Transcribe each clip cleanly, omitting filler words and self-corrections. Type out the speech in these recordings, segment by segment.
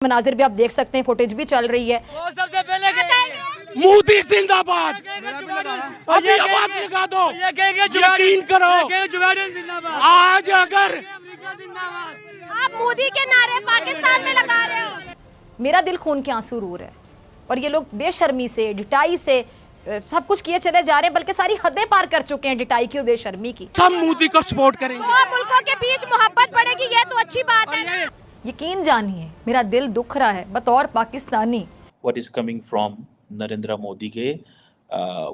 मनाजिर भी आप देख सकते हैं, फुटेज भी चल रही है। सबसे पहले मोदी जिंदाबाद। अभी आवाज लगा दो, यकीन करो। आज अगर आप मोदी के नारे पाकिस्तान में लगा रहे हो, मेरा दिल खून के आंसू रो रहा है और ये लोग बेशर्मी से, डिटाई से सब कुछ किए चले जा रहे हैं, बल्कि सारी हदें पार कर चुके हैं डिटाई की और बेशर्मी की। सब मोदी को सपोर्ट करेंगे। दो मुल्कों के बीच मोहब्बत बढ़ेगी, ये तो अच्छी बात है। यकीन जानिए मेरा दिल दुख रहा है बतौर Pakistani. What is coming from Narendra Modi के,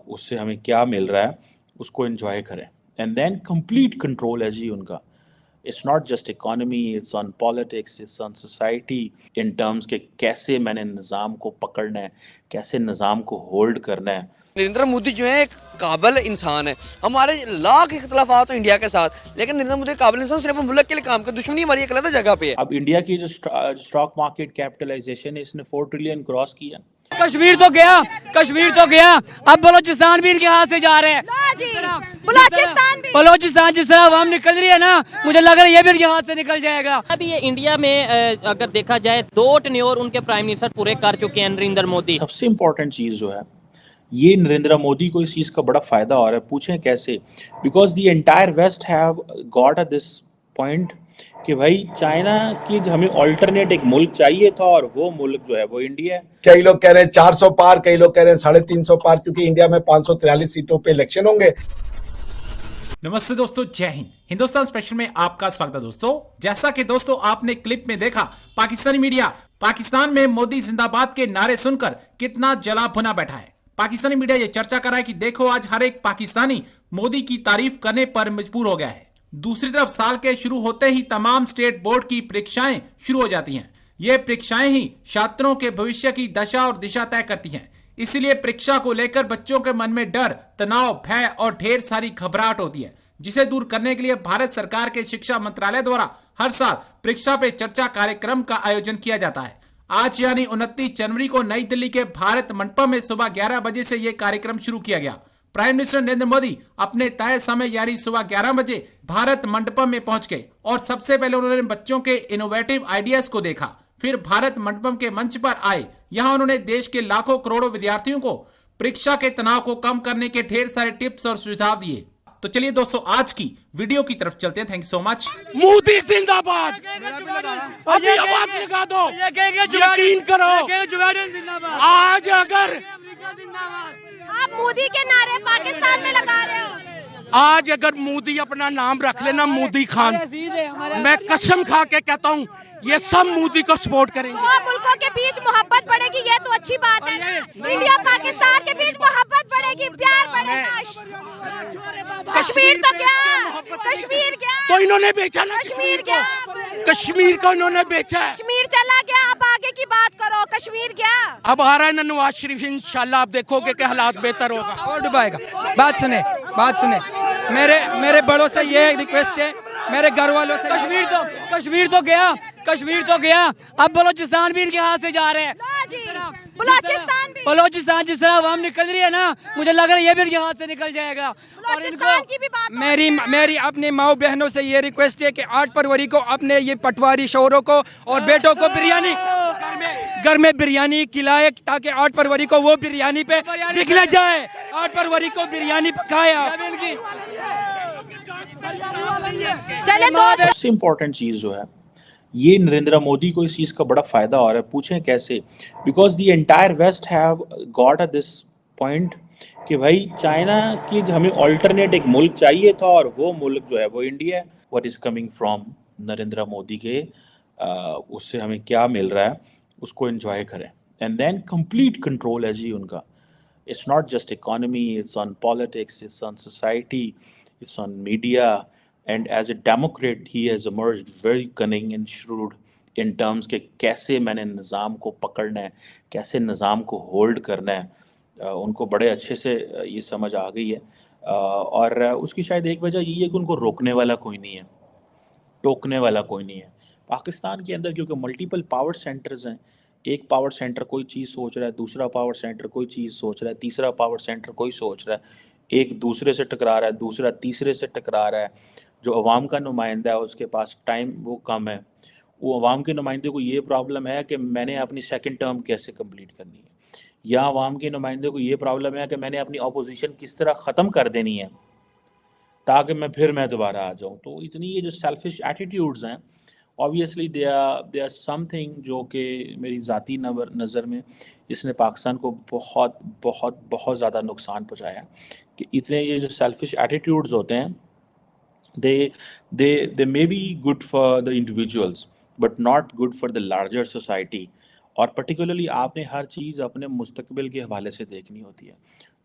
उससे हमें क्या मिल रहा है उसको एंजॉय करें। एंड देन कंप्लीट कंट्रोल है जी उनका। It's not just economy, it's on politics, it's on society in terms के कैसे मैंने निज़ाम को पकड़ना है, कैसे निज़ाम को होल्ड करना है। नरेंद्र मोदी जो है एक काबिल इंसान है। हमारे लाख इख्तलाफात हो इंडिया के साथ, लेकिन नरेंद्र मोदी काबिल इंसान सिर्फ मुल्क के लिए काम कर, दुश्मनी हमारी एक अलग जगह पे है। अब इंडिया की जो स्टॉक मार्केट कैपिटलाइजेशन है, इसने 4 ट्रिलियन क्रॉस किया। कश्मीर तो गया, कश्मीर तो गया, अब बलोचिस्तान भी इनके हाथ से जा रहे हैं। बलोचिस्तान जिस तरह हम निकल रही है ना, मुझे लग रहा है ये भी इनके हाथ से निकल जाएगा। अभी ये इंडिया में अगर देखा जाए 2 टेन्योर उनके प्राइम मिनिस्टर पूरे कर चुके हैं नरेंद्र मोदी। सबसे इम्पोर्टेंट चीज़ जो है, ये नरेंद्र मोदी को इस चीज़ का बड़ा फ़ायदा हो रहा है। पूछें कैसे? Because the entire West have got a this point कि भाई चाइना की हमें ऑल्टरनेट एक मुल्क चाहिए था, और वो मुल्क जो है वो इंडिया है। कई लोग कह रहे हैं 400 पार, कई लोग कह रहे हैं 350 पार, क्योंकि इंडिया में 543 सीटों पे इलेक्शन होंगे। नमस्ते दोस्तों, जय हिंद। हिंदुस्तान स्पेशल में आपका स्वागत है दोस्तों। जैसा कि दोस्तों आपने क्लिप में देखा, पाकिस्तानी मीडिया पाकिस्तान में मोदी जिंदाबाद के नारे सुनकर कितना जला भुना बैठा है। पाकिस्तानी मीडिया ये चर्चा कर रहा है कि देखो आज हर एक पाकिस्तानी मोदी की तारीफ करने पर मजबूर हो गया है। दूसरी तरफ साल के शुरू होते ही तमाम स्टेट बोर्ड की परीक्षाएं शुरू हो जाती हैं। ये परीक्षाएं ही छात्रों के भविष्य की दशा और दिशा तय करती हैं। इसीलिए परीक्षा को लेकर बच्चों के मन में डर, तनाव, भय और ढेर सारी घबराहट होती है, जिसे दूर करने के लिए भारत सरकार के शिक्षा मंत्रालय द्वारा हर साल परीक्षा पे चर्चा कार्यक्रम का आयोजन किया जाता है। आज यानी 29 जनवरी को नई दिल्ली के भारत मंडपम में सुबह 11 बजे से यह कार्यक्रम शुरू किया गया। प्राइम मिनिस्टर नरेंद्र मोदी अपने तय समय यानी सुबह 11 बजे भारत मंडपम में पहुंच गए और सबसे पहले उन्होंने बच्चों के इनोवेटिव आइडियाज को देखा। फिर भारत मंडपम के मंच पर आए। यहां उन्होंने देश के लाखों करोड़ों विद्यार्थियों को परीक्षा के तनाव को कम करने के ढेर सारे टिप्स और सुझाव दिए। तो चलिए दोस्तों आज की वीडियो की तरफ चलते हैं। Thank you so much. Modi जिंदाबाद। अभी आवाज लगा दो, यकीन करो। आज अगर आप मोदी के नारे पाकिस्तान में लगा रहे हो, आज अगर मोदी अपना नाम रख लेना, मोदी खान, मैं कसम खा के कहता हूँ ये सब मोदी को सपोर्ट करेंगे। दो मुल्कों के बीच मोहब्बत बढ़ेगी, ये तो अच्छी बात है। इंडिया पाकिस्तान के बीच मोहब्बत बढ़ेगी, प्यार बढ़ेगा। कश्मीर तो गया, कश्मीर गया, तो इन्होंने बेचा ना, कश्मीर गया, कश्मीर को इन्होंने बेचा है। कश्मीर चला गया, अब आगे की बात करो। कश्मीर गया, अब आ रहा है ना नवाज शरीफ, इंशाल्लाह आप देखोगे कि हालात बेहतर होगा और डुबाएगा। बात सुने, बात सुने, मेरे बड़ों से ये रिक्वेस्ट है, मेरे घर वालों से। कश्मीर तो गया, कश्मीर तो गया, अब बलोचिस्तान भी इनके हाथ से जा रहे हैं। बलोचिस्तान जिस तरह हम निकल रही है ना, मुझे लग रहा है ये भी इनके हाथ से निकल जाएगा। बलोचिस्तान की भी बात मेरी अपने माओ बहनों से ये रिक्वेस्ट है कि 8 फरवरी को अपने ये पटवारी शोहरों को और बेटों को बिरयानी घर में बिरयानी खिलाए, ताकि 8 फरवरी को वो बिरयानी पे निकले जाए। 8 फरवरी को बिरयानी पकाया। चले दोस्त। सबसे इम्पोर्टेंट चीज़ जो है, ये नरेंद्र मोदी को इस चीज़ का बड़ा फ़ायदा हो रहा है। पूछें कैसे? Because the entire West have got a this point कि भाई चाइना की हमें ऑल्टरनेट एक मुल्क चाहिए था, और वो मुल्क जो है वो इंडिया है। What is coming from Narendra Modi के, उससे हमें क्या मिल रहा है उसको एंजॉय करें। एंड देन कंप्लीट कंट्रोल है जी उनका। It's not just economy, it's on politics, it's on society, it's on media, and as a democrat he has emerged very cunning and shrewd in terms के कैसे मैंने निज़ाम को पकड़ना है, कैसे निज़ाम को होल्ड करना है। उनको बड़े अच्छे से ये समझ आ गई है, और उसकी शायद एक वजह ये है कि उनको रोकने वाला कोई नहीं है, टोकने वाला कोई नहीं है। पाकिस्तान के अंदर क्योंकि मल्टीपल पावर सेंटर्स हैं, एक पावर सेंटर कोई चीज़ सोच रहा है, दूसरा पावर सेंटर कोई चीज़ सोच रहा है, तीसरा पावर सेंटर कोई सोच रहा है, एक दूसरे से टकरा रहा है, दूसरा तीसरे से टकरा रहा है। जो अवाम का नुमाइंदा है उसके पास टाइम वो कम है, वो अवाम के नुमाइंदे को ये प्रॉब्लम है कि मैंने अपनी सेकंड टर्म कैसे कंप्लीट करनी है, या अवाम के नुमाइंदे को ये प्रॉब्लम है कि मैंने अपनी अपोजिशन किस तरह ख़त्म कर देनी है ताकि मैं दोबारा आ जाऊँ। तो इतनी ये जो सेल्फिश एटीट्यूड्स हैं, ऑब्वियसली दे आर समथिंग जो कि मेरी ज़ाती नज़र में इसने पाकिस्तान को बहुत बहुत बहुत ज़्यादा नुकसान पहुँचाया है कि इतने ये जो सेल्फिश एटीट्यूड्स होते हैं, they may be good for the individuals but not good for the larger society। और पर्टिकुलरली आपने हर चीज़ अपने मुस्तकबिल के हवाले से देखनी होती है।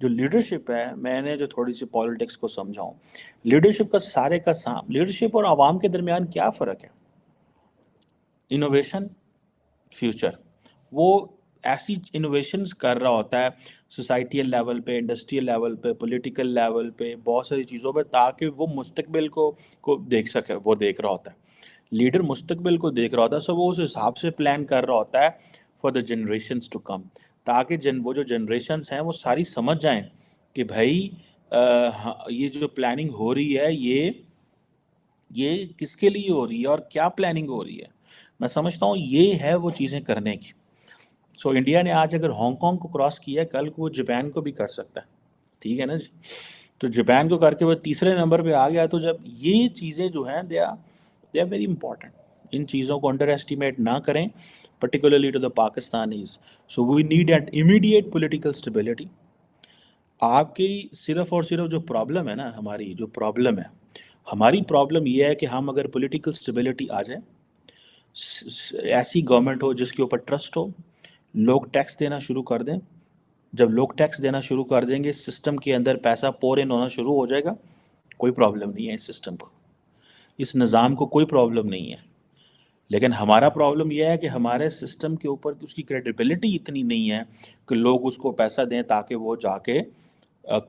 जो लीडरशिप है, मैंने जो थोड़ी सी पॉलिटिक्स को समझाऊँ, लीडरशिप का सारे का लीडरशिप और आवाम के दरमियान क्या फ़र्क है? Innovation, future. वो ऐसी इनोवेशंस कर रहा होता है सोसाइटियल लेवल पे, इंडस्ट्रियल लेवल पे, पॉलिटिकल लेवल पे, बहुत सारी चीज़ों पे, ताकि वो मुस्तकबिल को देख सके। वो देख रहा होता है, लीडर मुस्तकबिल को देख रहा होता है, सो वो उस हिसाब से प्लान कर रहा होता है for the generations to come, ताकि वो जो जनरेशन्स हैं वो सारी समझ जाएं कि भाई ये जो प्लानिंग हो रही है ये किसके लिए हो रही है और क्या प्लानिंग हो रही है। मैं समझता हूँ ये है वो चीज़ें करने की। सो इंडिया ने आज अगर हांगकांग को क्रॉस किया, कल को वो जापान को भी कर सकता है, ठीक है ना जी। तो जापान को करके वो तीसरे नंबर पे आ गया। तो जब ये चीज़ें जो हैं दे आर वेरी इंपॉर्टेंट, इन चीज़ों को अंडर एस्टिमेट ना करें, particularly to the Pakistanis. So we need at immediate political stability. आपकी सिर्फ और सिर्फ जो प्रॉब्लम है ना, हमारी प्रॉब्लम ये है कि हम अगर पॉलिटिकल स्टेबिलिटी आ जाए, ऐसी गवर्नमेंट हो जिसके ऊपर ट्रस्ट हो, लोग टैक्स देना शुरू कर दें। जब लोग टैक्स देना शुरू कर देंगे, सिस्टम के अंदर पैसा पोर इन होना शुरू हो जाएगा। कोई प्रॉब्लम नहीं है इस सिस्टम को, इस निज़ाम को कोई प्रॉब्लम नहीं है। लेकिन हमारा प्रॉब्लम यह है कि हमारे सिस्टम के ऊपर उसकी क्रेडिबिलिटी इतनी नहीं है कि लोग उसको पैसा दें ताकि वो जाके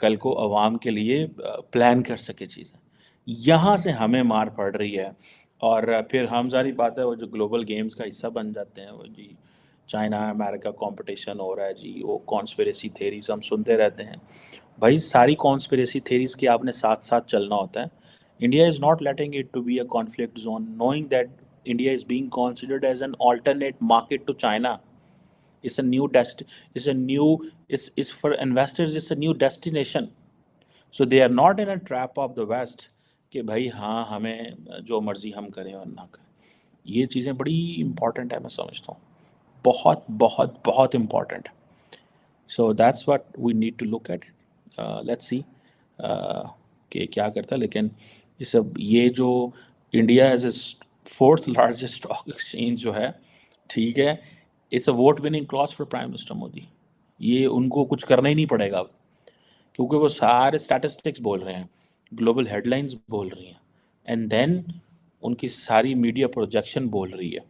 कल को अवाम के लिए प्लान कर सके चीज़ें। यहाँ से हमें मार पड़ रही है। और फिर हम सारी बात है वो जो ग्लोबल गेम्स का हिस्सा बन जाते हैं, वो जी चाइना अमेरिका कंपटीशन हो रहा है जी, वो कॉन्स्पिरेसी थेरीज हम सुनते रहते हैं। भाई सारी कॉन्स्पिरेसी थेरीज के आपने साथ साथ चलना होता है। India is not letting it to be a conflict zone, knowing that India is being considered as an alternate market to China. It's a new it's for investors, it's a new destination. So they are not in a trap of the West कि भाई हाँ हमें जो मर्जी हम करें और ना करें। ये चीज़ें बड़ी इम्पॉर्टेंट है, मैं समझता हूँ बहुत बहुत बहुत इम्पॉर्टेंट है। So that's what we need to look at it. Let's see कि क्या करता है। लेकिन ये जो India as a fourth largest stock exchange जो है, ठीक है, it's a vote winning clause for prime minister Modi. ये उनको कुछ करना ही नहीं पड़ेगा अब, क्योंकि वो सारे स्टैटिस्टिक्स बोल रहे हैं, ग्लोबल हेडलाइंस बोल रही हैं, एंड देन उनकी सारी मीडिया प्रोजेक्शन बोल रही है।